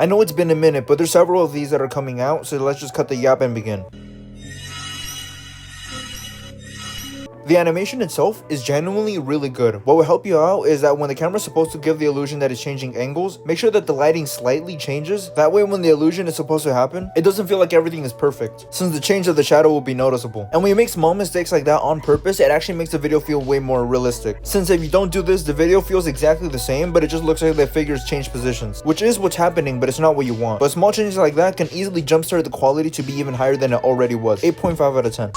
I know it's been a minute, but there's several of these that are coming out, so let's just cut the yap and begin. The animation itself is genuinely really good. What will help you out is that when the camera is supposed to give the illusion that it's changing angles, make sure that the lighting slightly changes. That way when the illusion is supposed to happen, it doesn't feel like everything is perfect, since the change of the shadow will be noticeable. And when you make small mistakes like that on purpose, it actually makes the video feel way more realistic. Since if you don't do this, the video feels exactly the same, but it just looks like the figures change positions, which is what's happening, but it's not what you want. But small changes like that can easily jumpstart the quality to be even higher than it already was. 8.5 out of 10.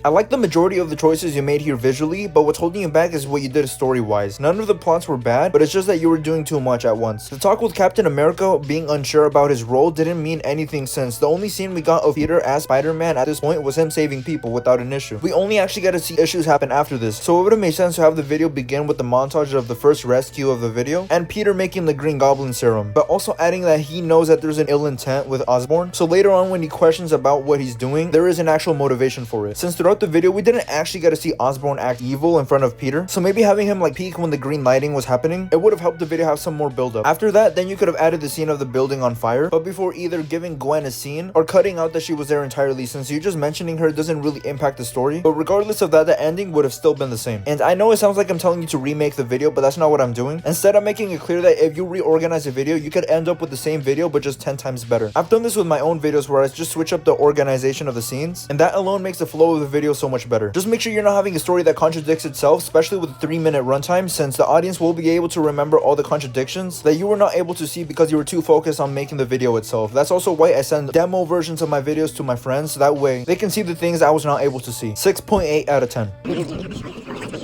I like the majority of the choices you made here visually, but what's holding you back is what you did story-wise. None of the plots were bad, but it's just that you were doing too much at once. The talk with Captain America being unsure about his role didn't mean anything, since the only scene we got of Peter as Spider-Man at this point was him saving people without an issue. We only actually got to see issues happen after this, so it would have made sense to have the video begin with the montage of the first rescue of the video and Peter making the Green Goblin serum, but also adding that he knows that there's an ill intent with Osborn, so later on when he questions about what he's doing, there is an actual motivation for it. Since throughout the video we didn't actually get to see Osborn act evil in front of Peter, so maybe having him like peek when the green lighting was happening, it would have helped the video have some more build up. After that, then you could have added the scene of the building on fire, but before either giving Gwen a scene or cutting out that she was there entirely, since you just mentioning her doesn't really impact the story. But regardless of that, the ending would have still been the same. And I know it sounds like I'm telling you to remake the video, but that's not what I'm doing. Instead, I'm making it clear that if you reorganize a video, you could end up with the same video but just 10 times better. I've done this with my own videos where I just switch up the organization of the scenes, and that alone makes the flow of the video so much better. Just make sure you're not having a story that contradicts itself, especially with a 3-minute runtime, since the audience will be able to remember all the contradictions that you were not able to see because you were too focused on making the video itself. That's also why I send demo versions of my videos to my friends, so that way they can see the things I was not able to see. 6.8 out of 10.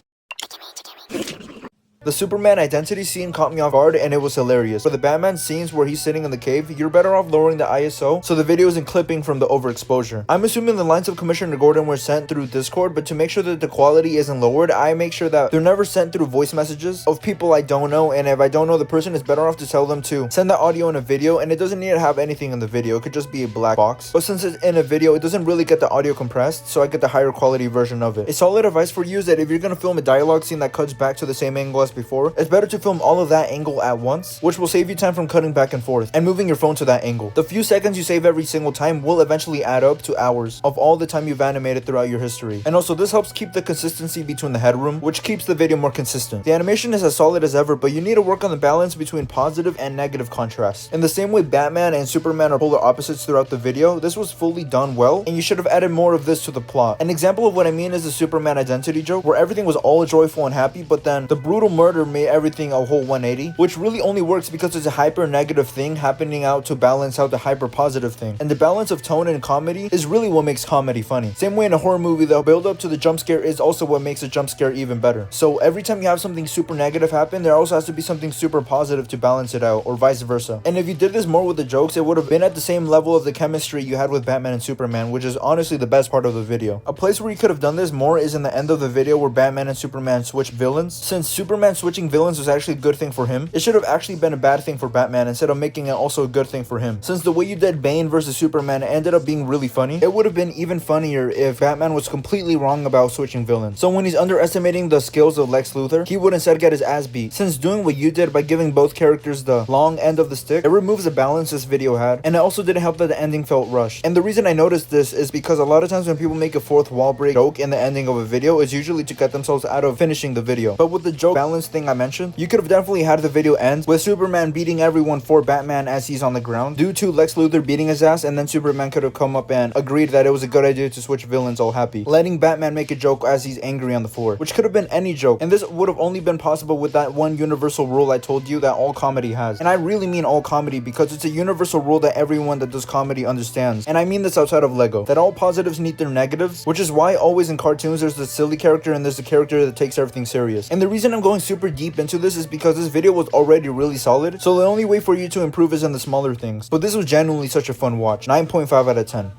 The Superman identity scene caught me off guard and it was hilarious. For the Batman scenes where he's sitting in the cave, you're better off lowering the ISO so the video isn't clipping from the overexposure. I'm assuming the lines of Commissioner Gordon were sent through Discord, but to make sure that the quality isn't lowered, I make sure that they're never sent through voice messages of people I don't know, and if I don't know the person, it's better off to tell them to send that audio in a video, and it doesn't need to have anything in the video. It could just be a black box. But since it's in a video, it doesn't really get the audio compressed, so I get the higher quality version of it. A solid advice for you is that if you're gonna film a dialogue scene that cuts back to the same angle as before, it's better to film all of that angle at once, which will save you time from cutting back and forth and moving your phone to that angle. The few seconds you save every single time will eventually add up to hours of all the time you've animated throughout your history. And also this helps keep the consistency between the headroom, which keeps the video more consistent. The animation is as solid as ever, but you need to work on the balance between positive and negative contrast. In the same way Batman and Superman are polar opposites throughout the video, this was fully done well, and you should have added more of this to the plot. An example of what I mean is the Superman identity joke, where everything was all joyful and happy, but then the brutal murder made everything a whole 180, which really only works because there's a hyper negative thing happening out to balance out the hyper positive thing. And the balance of tone and comedy is really what makes comedy funny. Same way in a horror movie, the build up to the jump scare is also what makes a jump scare even better. So every time you have something super negative happen, there also has to be something super positive to balance it out, or vice versa. And if you did this more with the jokes, it would have been at the same level of the chemistry you had with Batman and Superman, which is honestly the best part of the video. A place where you could have done this more is in the end of the video where Batman and Superman switch villains. Since Superman switching villains was actually a good thing for him, it should have actually been a bad thing for Batman instead of making it also a good thing for him. Since the way you did Bane versus Superman ended up being really funny, it would have been even funnier if Batman was completely wrong about switching villains. So when he's underestimating the skills of Lex Luthor, he would instead get his ass beat. Since doing what you did by giving both characters the long end of the stick, it removes the balance this video had, and it also didn't help that the ending felt rushed. And the reason I noticed this is because a lot of times when people make a fourth wall break joke in the ending of a video, it's usually to get themselves out of finishing the video. But with the joke balance thing I mentioned, you could have definitely had the video end with Superman beating everyone for Batman as he's on the ground due to Lex Luthor beating his ass, and then Superman could have come up and agreed that it was a good idea to switch villains all happy, letting Batman make a joke as he's angry on the floor, which could have been any joke, and this would have only been possible with that one universal rule I told you that all comedy has. And I really mean all comedy because it's a universal rule that everyone that does comedy understands, and I mean this outside of Lego, that all positives need their negatives, which is why always in cartoons there's the silly character and there's the character that takes everything serious. And the reason I'm going super deep into this is because this video was already really solid, so the only way for you to improve is in the smaller things. But this was genuinely such a fun watch. 9.5 out of 10.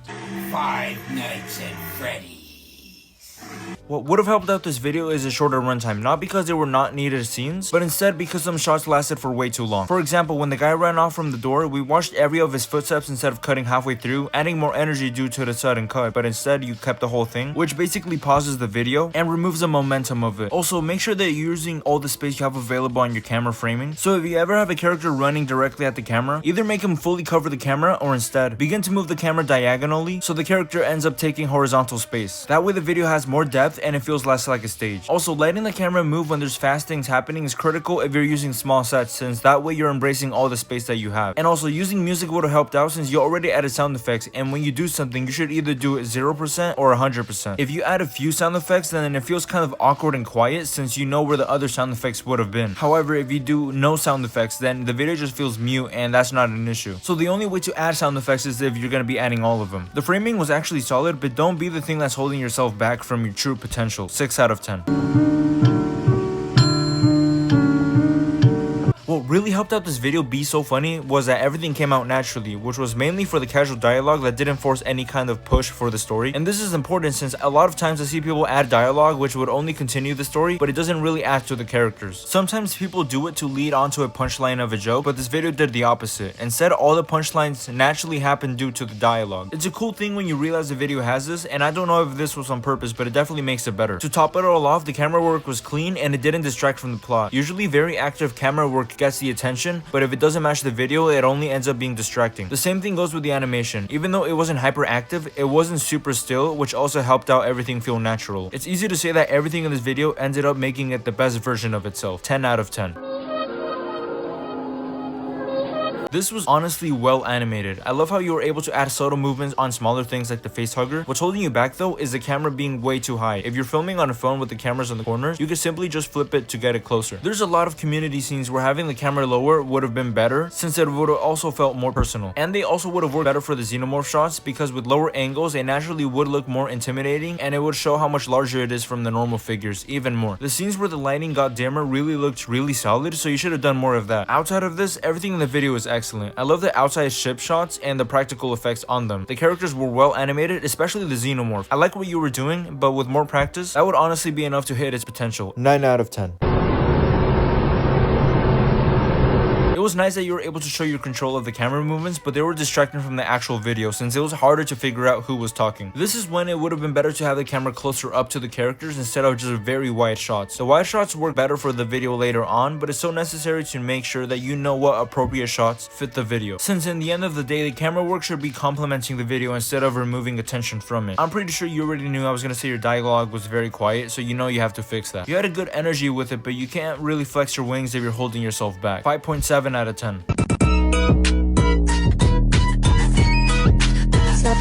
Five Nights at Freddy's. What would have helped out this video is a shorter runtime, not because they were not needed scenes, but instead because some shots lasted for way too long. For example, when the guy ran off from the door, we watched every of his footsteps instead of cutting halfway through, adding more energy due to the sudden cut, but instead you kept the whole thing, which basically pauses the video and removes the momentum of it. Also, make sure that you're using all the space you have available on your camera framing. So if you ever have a character running directly at the camera, either make him fully cover the camera or instead begin to move the camera diagonally so the character ends up taking horizontal space. That way the video has more depth and it feels less like a stage. Also, letting the camera move when there's fast things happening is critical if you're using small sets, since that way you're embracing all the space that you have. And also, using music would have helped out since you already added sound effects, and when you do something you should either do it 0% or 100%. If you add a few sound effects, then it feels kind of awkward and quiet since you know where the other sound effects would have been. However, if you do no sound effects, then the video just feels mute and that's not an issue. So the only way to add sound effects is if you're going to be adding all of them. The framing was actually solid, but don't be the thing that's holding yourself back from your true potential. 6 out of 10. What really helped out this video be so funny was that everything came out naturally, which was mainly for the casual dialogue that didn't force any kind of push for the story. And this is important since a lot of times I see people add dialogue which would only continue the story, but it doesn't really add to the characters. Sometimes people do it to lead onto a punchline of a joke, but this video did the opposite. Instead, all the punchlines naturally happen due to the dialogue. It's a cool thing when you realize the video has this, and I don't know if this was on purpose, but it definitely makes it better. To top it all off, the camera work was clean and it didn't distract from the plot. Usually very active camera work gets the attention, but if it doesn't match the video, it only ends up being distracting. The same thing goes with the animation. Even though it wasn't hyperactive, it wasn't super still, which also helped out everything feel natural. It's easy to say that everything in this video ended up making it the best version of itself. 10 out of 10. This was honestly well animated. I love how you were able to add subtle movements on smaller things like the face hugger. What's holding you back though is the camera being way too high. If you're filming on a phone with the cameras on the corners, you can simply just flip it to get it closer. There's a lot of community scenes where having the camera lower would have been better, since it would have also felt more personal. And they also would have worked better for the xenomorph shots, because with lower angles it naturally would look more intimidating and it would show how much larger it is from the normal figures even more. The scenes where the lighting got dimmer really looked really solid, so you should have done more of that. Outside of this, everything in the video is excellent. I love the outside ship shots and the practical effects on them. The characters were well animated, especially the xenomorph. I like what you were doing, but with more practice, that would honestly be enough to hit its potential. 9 out of 10. It was nice that you were able to show your control of the camera movements, but they were distracting from the actual video since it was harder to figure out who was talking. This is when it would have been better to have the camera closer up to the characters instead of just very wide shots. The wide shots work better for the video later on, but it's so necessary to make sure that you know what appropriate shots fit the video, since in the end of the day, the camera work should be complementing the video instead of removing attention from it. I'm pretty sure you already knew I was gonna say your dialogue was very quiet, so you know you have to fix that. You had a good energy with it, but you can't really flex your wings if you're holding yourself back. 5.7 out of 10.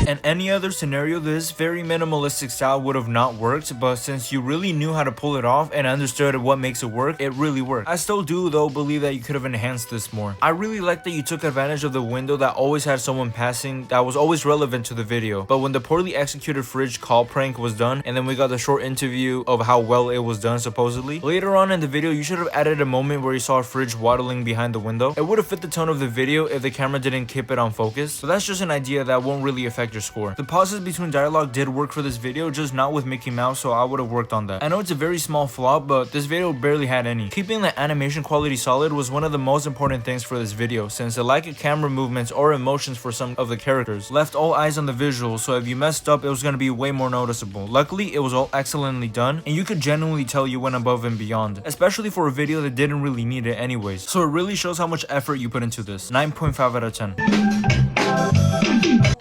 In any other scenario, this very minimalistic style would have not worked, but since you really knew how to pull it off and understood what makes it work, it really worked. I still do though believe that you could have enhanced this more. I really like that you took advantage of the window that always had someone passing that was always relevant to the video, but when the poorly executed fridge call prank was done and then we got the short interview of how well it was done supposedly, later on in the video you should have added a moment where you saw a fridge waddling behind the window. It would have fit the tone of the video if the camera didn't keep it on focus, so that's just an idea that won't really affect your score. The pauses between dialogue did work for this video, just not with Mickey Mouse, so I would have worked on that. I know it's a very small flaw, but this video barely had any. Keeping the animation quality solid was one of the most important things for this video, since the lack of camera movements or emotions for some of the characters left all eyes on the visuals, so if you messed up, it was going to be way more noticeable. Luckily, it was all excellently done, and you could genuinely tell you went above and beyond, especially for a video that didn't really need it anyways, so it really shows how much effort you put into this. 9.5 out of 10.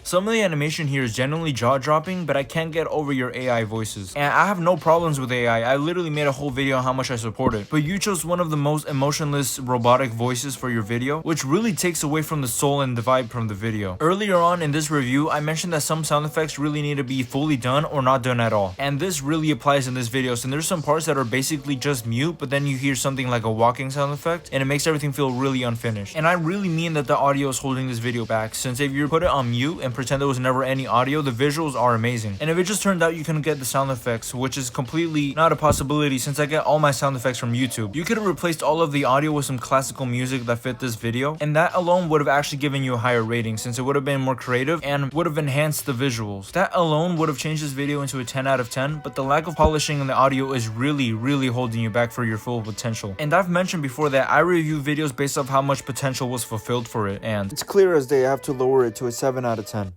Some of the animation here is genuinely jaw-dropping, but I can't get over your AI voices. And I have no problems with AI, I literally made a whole video on how much I support it. But you chose one of the most emotionless robotic voices for your video, which really takes away from the soul and the vibe from the video. Earlier on in this review, I mentioned that some sound effects really need to be fully done or not done at all. And this really applies in this video, and there's some parts that are basically just mute, but then you hear something like a walking sound effect, and it makes everything feel really unfinished. And I really mean that the audio is holding this video back, since if you put it on mute and pretend there was never any audio, the visuals are amazing. And if it just turned out you couldn't get the sound effects, which is completely not a possibility since I get all my sound effects from YouTube, you could have replaced all of the audio with some classical music that fit this video, and that alone would have actually given you a higher rating since it would have been more creative and would have enhanced the visuals. That alone would have changed this video into a 10 out of 10, but the lack of polishing in the audio is really holding you back for your full potential. And I've mentioned before that I review videos based off how much potential was fulfilled for it, and it's clear as day I have to lower it to a 7 out of 10.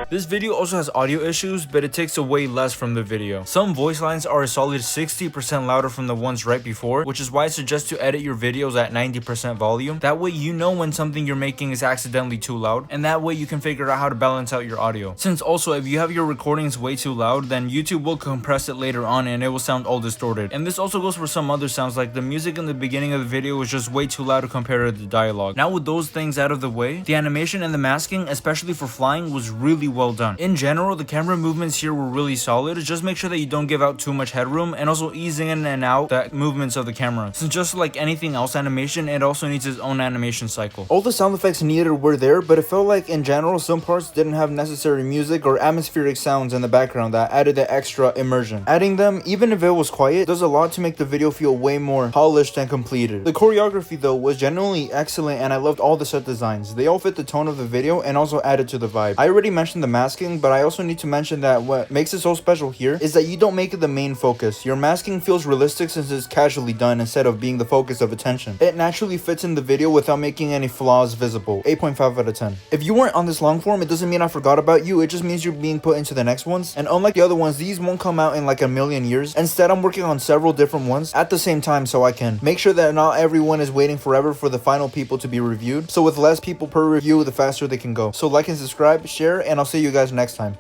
This video also has audio issues, but it takes away less from the video. Some voice lines are a solid 60% louder from the ones right before, which is why I suggest to edit your videos at 90% volume. That way you know when something you're making is accidentally too loud, and that way you can figure out how to balance out your audio. Since also if you have your recordings way too loud, then YouTube will compress it later on and it will sound all distorted. And this also goes for some other sounds, like the music in the beginning of the video was just way too loud compared to the dialogue. Now with those things out of the way, the animation and the masking, especially for flying, was really well done. In general, the camera movements here were really solid. Just make sure that you don't give out too much headroom, and also easing in and out the movements of the camera. Since just like anything else animation, it also needs its own animation cycle. All the sound effects needed were there, but it felt like in general some parts didn't have necessary music or atmospheric sounds in the background that added the extra immersion. Adding them, even if it was quiet, does a lot to make the video feel way more polished and completed. The choreography though was genuinely excellent, and I loved all the set designs. They all fit the tone of the video and also added to the vibe. I already mentioned the masking, but I also need to mention that what makes it so special here is that you don't make it the main focus. Your masking feels realistic since it's casually done instead of being the focus of attention. It naturally fits in the video without making any flaws visible. 8.5 out of 10. If you weren't on this long form, it doesn't mean I forgot about you, it just means you're being put into the next ones. And unlike the other ones, these won't come out in like a million years. Instead, I'm working on several different ones at the same time so I can make sure that not everyone is waiting forever for the final people to be reviewed. So with less people per review, the faster they can go. So like and subscribe, share, and I'll see you guys next time.